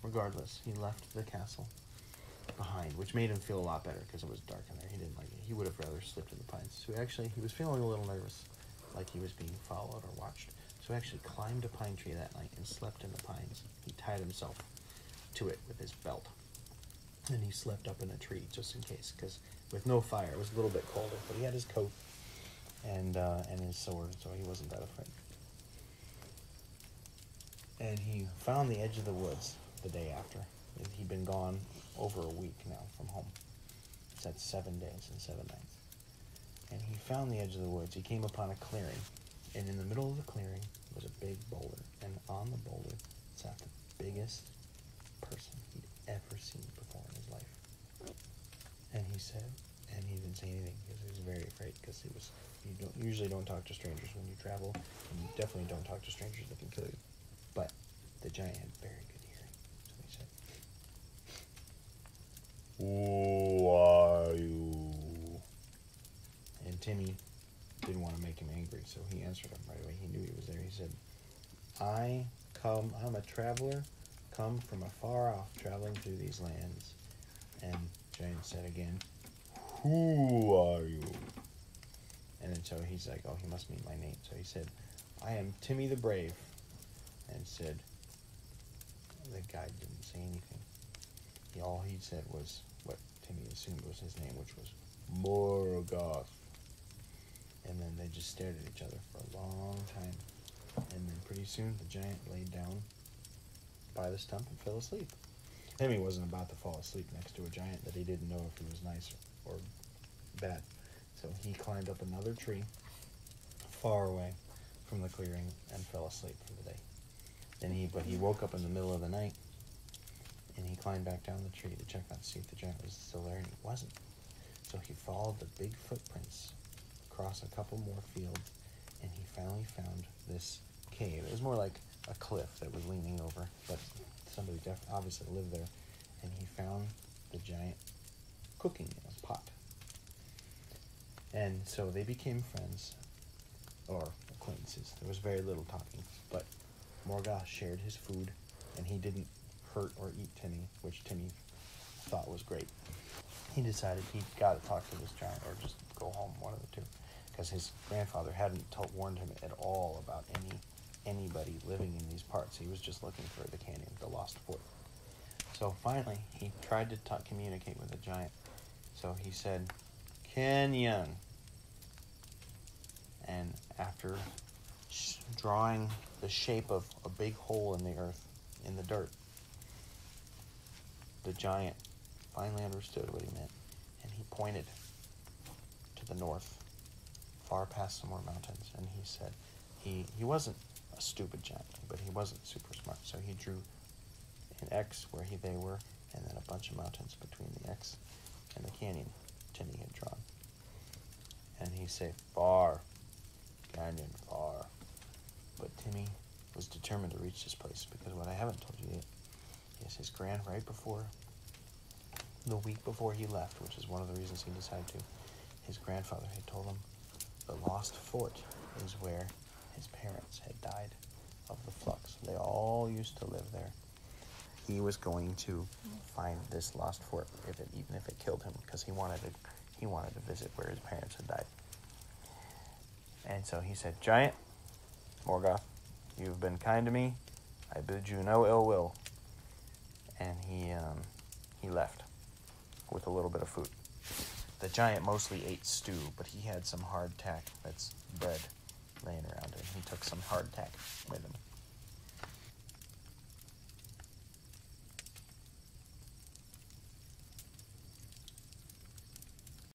regardless, he left the castle behind, which made him feel a lot better because it was dark in there. He didn't like it. He would have rather slipped in the pines. So actually, he was feeling a little nervous, like he was being followed or watched. So he actually climbed a pine tree that night and slept in the pines. He tied himself to it with his belt. And he slept up in a tree just in case, because with no fire, it was a little bit colder. But he had his coat and his sword, so he wasn't that afraid. And he found the edge of the woods the day after. He'd been gone over a week now from home. It's at 7 days and 7 nights. And he found the edge of the woods. He came upon a clearing. And in the middle of the clearing was a big boulder. And on the boulder sat the biggest person he'd ever seen before in his life. And he said, and he didn't say anything because he was very afraid, because you usually don't talk to strangers when you travel, and you definitely don't talk to strangers that can kill you. But the giant had very good hearing, so he said, "Who are you?" And Timmy didn't want to make him angry, so he answered him right away. He knew he was there. He said, I'm a traveler, come from afar off, traveling through these lands. And Giant said again, "Who are you?" And then so he's like, oh, he must mean my name. So he said, "I am Timmy the Brave." And said, the guy didn't say anything. All he said was what Timmy assumed was his name, which was Morgoth. And then they just stared at each other for a long time. And then pretty soon the giant laid down by the stump and fell asleep. Timmy wasn't about to fall asleep next to a giant that he didn't know if he was nice or bad. So he climbed up another tree far away from the clearing and fell asleep for the day. But he woke up in the middle of the night, and he climbed back down the tree to check out to see if the giant was still there, and he wasn't. So he followed the big footprints across a couple more fields, and he finally found this cave. It was more like a cliff that was leaning over, but somebody obviously lived there, and he found the giant cooking in a pot. And so they became friends, or acquaintances. There was very little talking, but Morgoth shared his food, and he didn't hurt or eat Timmy, which Timmy thought was great. He decided he'd got to talk to this giant, or just go home, one of the two, because his grandfather hadn't warned him at all about anybody living in these parts. He was just looking for the canyon, the lost fort. So finally, he tried to communicate with the giant. So he said, "Canyon." And after drawing the shape of a big hole in the earth, in the dirt, the giant finally understood what he meant, and he pointed to the north, far past some more mountains, and he said he wasn't a stupid giant, but he wasn't super smart, so he drew an X where they were, and then a bunch of mountains between the X and the canyon Timmy had drawn. And he said, "Far, canyon, far." But Timmy was determined to reach this place, because what I haven't told you yet is the week before he left, which is one of the reasons he decided to, his grandfather had told him the lost fort is where his parents had died of the flux. They all used to live there. He was going to find this lost fort, even if it killed him, because he wanted to visit where his parents had died. And so he said, "Giant, Morgoth, you've been kind to me. I bid you no ill will." And he left with a little bit of food. The giant mostly ate stew, but he had some hardtack, that's bread, laying around, and he took some hardtack with him.